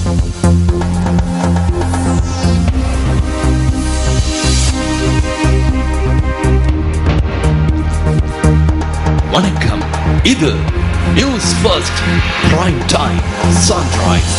வணக்கம். இது news first prime time sunrise.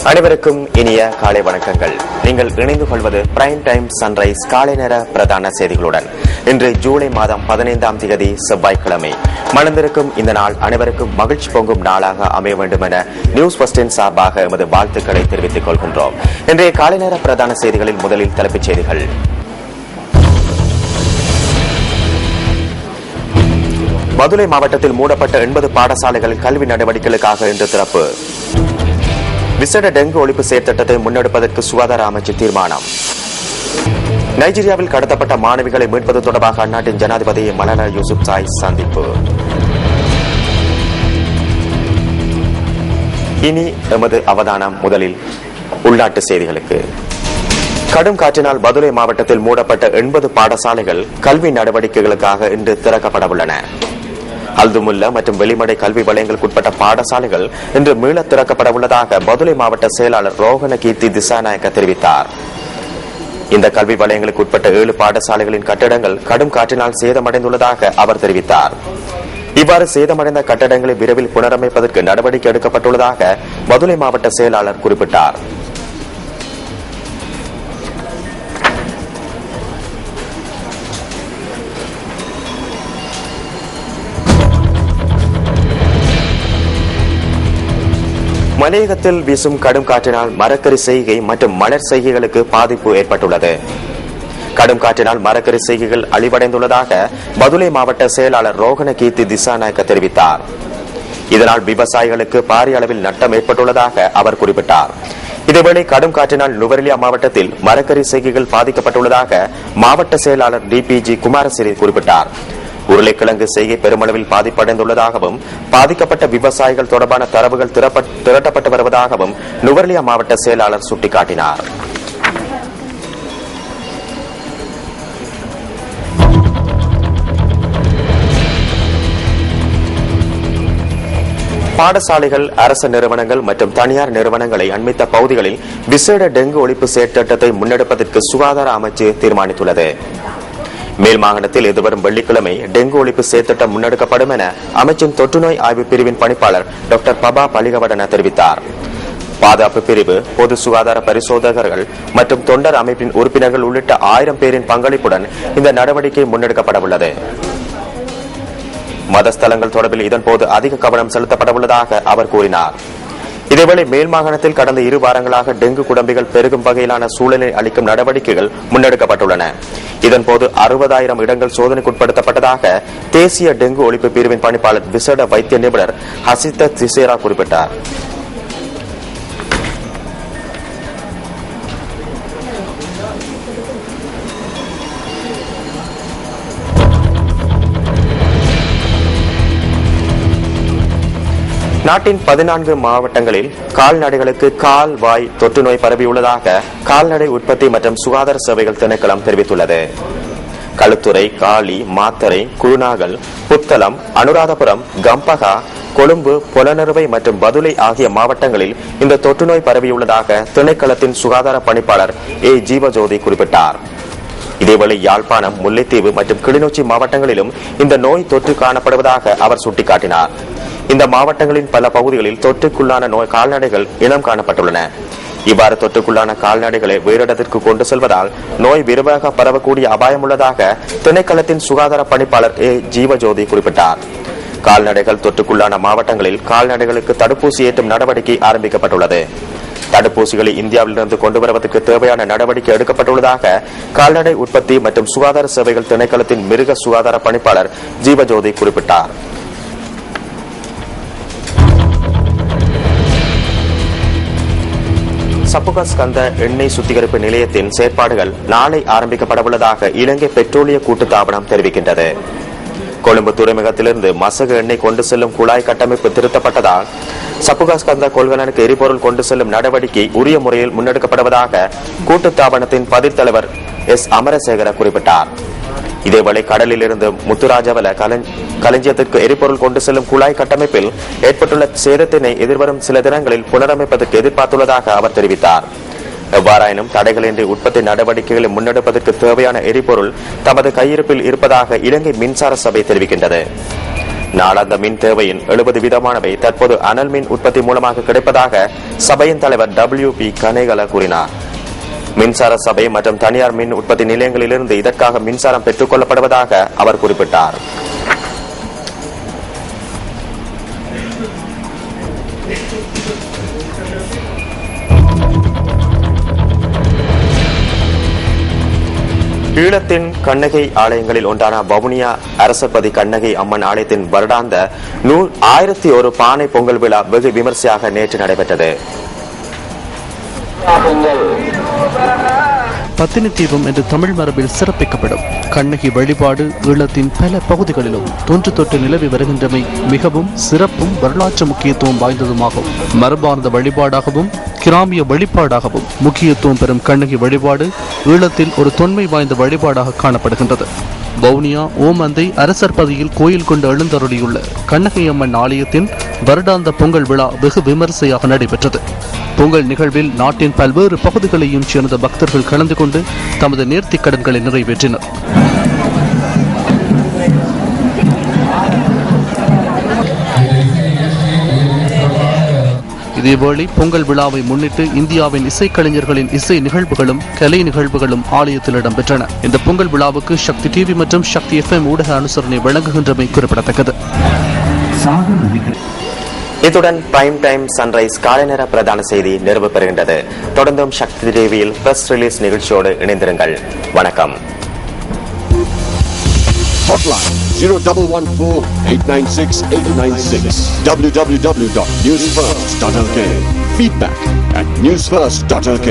அனைவருக்கும் இனிய காலை வணக்கங்கள். நீங்கள் இணைந்து கொள்வது பிரைம் டைம் சன்ரைஸ் காலை நேர பிரதான செய்திகளுடன். இன்று ஜூலை மாதம் 15ஆம் தேதி செவ்வாய்க்கிழமை. மலர்ந்திருக்கும் இந்த நாள் அனைவருக்கும் மகிழ்ச்சி பொங்கும் நாளாக அமைய வேண்டும் என நியூஸ் ஃபர்ஸ்டின் சார்பாக எமது வாழ்த்துக்களை தெரிவித்துக் கொள்கின்றோம். இன்றைய காலை நேர பிரதான செய்திகளில் முதலில் தலைப்புச் செய்திகள். மதுரை மாவட்டத்தில் மூடப்பட்ட 80 பாடசாலைகள் கல்வி நடவடிக்கைகளுக்காக இன்று திறப்பு. விசேட டெங்கு ஒழிப்பு செயற்திட்டத்தை முன்னெடுப்பதற்கு சுகாதார அமைச்சு தீர்மானம். நைஜீரியாவில் கடத்தப்பட்ட மாணவிகளை மீட்பது தொடர்பாக அந்நாட்டின் ஜனாதிபதி மலாலா யூசுப்சாய் சந்திப்பு. இனி எமது அவதானம் முதலில் உள்நாட்டு செய்திகளுக்கு. கடும் காற்றினால் மதுரை மாவட்டத்தில் மூடப்பட்ட 80 பாடசாலைகள் கல்வி நடவடிக்கைகளுக்காக இன்று திறக்கப்படவுள்ளன. அல்துமுல்லா மற்றும் வெளிமடை கல்வி வலயங்களுக்குட்பட்ட பாடசாலைகள் இன்று மீள திறக்கப்பட உள்ளதாக மதுரை மாவட்ட செயலாளர் ரோஹன கீர்த்தி திசாநாயக்க தெரிவித்தார். இந்த கல்வி வலயங்களுக்கு உட்பட்ட 7 பாடசாலைகளின் கட்டடங்கள் கடும் காற்றினால் சேதமடைந்துள்ளதாக அவர் தெரிவித்தார். இவ்வாறு சேதமடைந்த கட்டடங்களை விரைவில் புனரமைப்பதற்கு நடவடிக்கை எடுக்கப்பட்டுள்ளதாக மதுரை மாவட்ட செயலாளர் குறிப்பிட்டார். மலையகத்தில் வீசும் கடும் காற்றினால் மரக்கறி செய்கை மற்றும் மலர் செய்கைகளுக்கு பாதிப்பு ஏற்பட்டுள்ளது. கடும் காற்றினால் மரக்கறி செய்கைகள் அழிவடைந்துள்ளதாக மதுரை மாவட்ட செயலாளர் ரோஹன கீர்த்தி திசாநாயக்க தெரிவித்தார். இதனால் விவசாயிகளுக்கு பாரிய அளவில் நட்டம் ஏற்பட்டுள்ளதாக அவர் குறிப்பிட்டார். இதேவேளை கடும் காற்றினால் நுவரெலியா மாவட்டத்தில் மரக்கறி செய்கைகள் பாதிக்கப்பட்டுள்ளதாக மாவட்ட செயலாளர் டிபிஜி குமாரசிறி குறிப்பிட்டார். உருளைக்கிழங்கு செய்கை பெருமளவில் பாதிப்படைந்துள்ளதாகவும் பாதிக்கப்பட்ட விவசாயிகள் தொடர்பான தரவுகள் திரட்டப்பட்டு வருவதாகவும் நுவரெலியா மாவட்ட செயலாளர் சுட்டிக்காட்டினார். பாடசாலைகள், அரசு நிறுவனங்கள் மற்றும் தனியார் நிறுவனங்களை அண்மித்த பகுதிகளில் விசேட டெங்கு ஒழிப்பு செயற்திட்டத்தை முன்னெடுப்பதற்கு சுகாதார அமைச்சு தீர்மானித்துள்ளது. மேல் மாகாணத்தில் எதிர்வரும் வெள்ளிக்கிழமை டெங்கு ஒழிப்பு செயற்திட்டம் முன்னெடுக்கப்படும் என அமைச்சின் தொற்றுநோய் ஆய்வு பிரிவின் பணிப்பாளர் டாக்டர் பபா பலிகவடன தெரிவித்தார். பாதுகாப்பு பிரிவு, பொது சுகாதார பரிசோதகர்கள் மற்றும் தொண்டர் அமைப்பின் உறுப்பினர்கள் உள்ளிட்ட 1000 பேரின் பங்களிப்புடன் இந்த நடவடிக்கை முன்னெடுக்கப்பட உள்ளது. மதஸ்தலங்கள் தொடர்பில் இதன்போது அதிக கவனம் செலுத்தப்பட உள்ளதாக அவர் கூறினார். இதேவேளை மேல் மாகாணத்தில் கடந்த 2 வாரங்களாக டெங்கு குடம்பிகள் பெருகும் வகையிலான சூழலை அளிக்கும் நடவடிக்கைகள் முன்னெடுக்கப்பட்டுள்ளன. இதன்போது 60,000 இடங்கள் சோதனைக்குட்படுத்தப்பட்டதாக தேசிய டெங்கு ஒழிப்பு பிரிவின் பணிப்பாளர் விசேட வைத்திய நிபுணர் ஹசித திசேரா குறிப்பிட்டார். நாட்டின் 14 மாவட்டங்களில் கால்நடைகளுக்கு கால் வாய் தொற்று நோய் பரவியுள்ளதாக கால்நடை உற்பத்தி மற்றும் சுகாதார சேவைகள் திணைக்களம் தெரிவித்துள்ளது. களுத்துறை, காலி, மாத்தறை, குருநாகல், புத்தளம், அனுராதபுரம், கம்பகா, கொழும்பு, பொலனறுவை மற்றும் பதுளை ஆகிய மாவட்டங்களில் இந்த தொற்று நோய் பரவியுள்ளதாக திணைக்களத்தின் சுகாதார பணிப்பாளர் ஏ ஜீவஜோதி குறிப்பிட்டார். இதேவேளை யாழ்ப்பாணம், முல்லைத்தீவு மற்றும் கிளிநொச்சி மாவட்டங்களிலும் இந்த நோய் தொற்று காணப்படுவதாக அவர் சுட்டிக்காட்டினார். இந்த மாவட்டங்களின் பல பகுதிகளில் தொற்றுக்குள்ளான நோய் கால்நடைகள் இனம் காணப்பட்டுள்ளன. இவ்வாறு தொற்றுக்குள்ளான கால்நடைகளை வேறிடத்திற்கு கொண்டு செல்வதால் நோய் விரைவாக பரவக்கூடிய அபாயம் உள்ளதாக திணைக்களத்தின் சுகாதார பணிப்பாளர் ஏ ஜீவஜோதி குறிப்பிட்டார். கால்நடைகள் தொற்றுக்குள்ளான மாவட்டங்களில் கால்நடைகளுக்கு தடுப்பூசி ஏற்றும் நடவடிக்கை ஆரம்பிக்கப்பட்டுள்ளது. தடுப்பூசிகளை இந்தியாவிலிருந்து கொண்டு வருவதற்கு தேவையான நடவடிக்கை எடுக்கப்பட்டுள்ளதாக கால்நடை உற்பத்தி மற்றும் சுகாதார சேவைகள் திணைக்களத்தின் மிருக சுகாதார பணிப்பாளர் ஜீவஜோதி குறிப்பிட்டார். சப்புகஸ்கந்த எண்ணெய் சுத்திகரிப்பு நிலையத்தின் செயற்பாடுகள் நாளை ஆரம்பிக்கப்படவுள்ளதாக இலங்கை பெட்ரோலிய கூட்டுத்தாபனம் தெரிவிக்கின்றது. கொழும்பு துறைமுகத்திலிருந்து மசகு எண்ணெய் கொண்டு செல்லும் குழாய் கட்டமைப்பு திருத்தப்பட்டதால் சப்புகஸ்கந்த கொள்கலனுக்கு எரிபொருள் கொண்டு செல்லும் நடவடிக்கை உரிய முறையில் முன்னெடுக்கப்படுவதாக கூட்டுத்தாபனத்தின் பதில் தலைவர் எஸ் அமரசேகர குறிப்பிட்டார். இதேவேளை கடலில் இருந்து முத்துராஜவல களஞ்சியத்திற்கு எரிபொருள் கொண்டு செல்லும் குழாய் கட்டமைப்பில் ஏற்பட்டுள்ள சேதத்தினை எதிர்வரும் சில தினங்களில் புனரமைப்பதற்கு எதிர்பார்த்துள்ளதாக அவர் தெரிவித்தார். எவ்வாறாயினும் தடைகளின்றி உற்பத்தி நடவடிக்கைகளை முன்னெடுப்பதற்கு தேவையான எரிபொருள் தமது கையிருப்பில் இருப்பதாக இலங்கை மின்சார சபை தெரிவிக்கின்றது. நாளாந்த மின் தேவையின் 70% தற்போது அனல் மின் உற்பத்தி மூலமாக கிடைப்பதாக சபையின் தலைவர் WP கனேகல கூறினார். மின்சார சபை மற்றும் தனியார் மின் உற்பத்தி நிலையங்களிலிருந்து இதற்காக மின்சாரம் பெற்றுக் கொள்ளப்படுவதாக அவர் குறிப்பிட்டார். ஈழத்தின் கண்ணகை ஆலயங்களில் ஒன்றான வவுனியா அரசபதி கண்ணகை அம்மன் ஆலயத்தின் வருடாந்த 1001 பானை பொங்கல் விழா வெகு விமர்சையாக நேற்று நடைபெற்றது. பத்தினி தீபம் என்று தமிழ் மரபில் சிறப்பிக்கப்படும் கண்ணகி வழிபாடு ஈழத்தின் பல பகுதிகளிலும் தொன்று தொட்டு நிலவி வருகின்றமை மிகவும் சிறப்பும் வரலாற்று முக்கியத்துவம் வாய்ந்ததுமாகும். மரபார்ந்த வழிபாடாகவும் கிராமிய வழிபாடாகவும் முக்கியத்துவம் பெறும் கண்ணகி வழிபாடு ஈழத்தில் ஒரு தொன்மை வாய்ந்த வழிபாடாக காணப்படுகின்றது. வவுனியா ஓமந்தை அரசர்பதியில் கோயில் கொண்டு எழுந்தருளியுள்ள கண்ணகை அம்மன் ஆலயத்தின் வருடாந்த பொங்கல் விழா வெகு விமர்சையாக நடைபெற்றது. பொங்கல் நிகழ்வில் நாட்டின் பல்வேறு பகுதிகளையும் சேர்ந்த பக்தர்கள் கலந்து கொண்டு தமது நேர்த்திக் கடன்களை நிறைவேற்றினர். இதேவேளை பொங்கல் விழாவை முன்னிட்டு இந்தியாவின் இசைக்கலைஞர்களின் இசை நிகழ்வுகளும் கலை நிகழ்வுகளும் ஆலயத்தில் இடம்பெற்றன. இந்த பொங்கல் விழாவுக்கு சக்தி டிவி மற்றும் சக்தி FM ஊடக அனுசரணை வழங்குகின்றமை குறிப்பிடத்தக்கது. இத்துடன் பிரைம் டைம் சன்ரைஸ் காலை நேர பிரதான செய்தி நிறைவு பெறுகின்றது. தொடர்ந்தும் சக்தி டிவியில் பிரஸ் ரிலீஸ் நிகழ்ச்சியோடு இணைந்திருங்கள். வணக்கம். Hotline 0114-896-896 www.newsfirst.lk. Feedback at newsfirst.lk.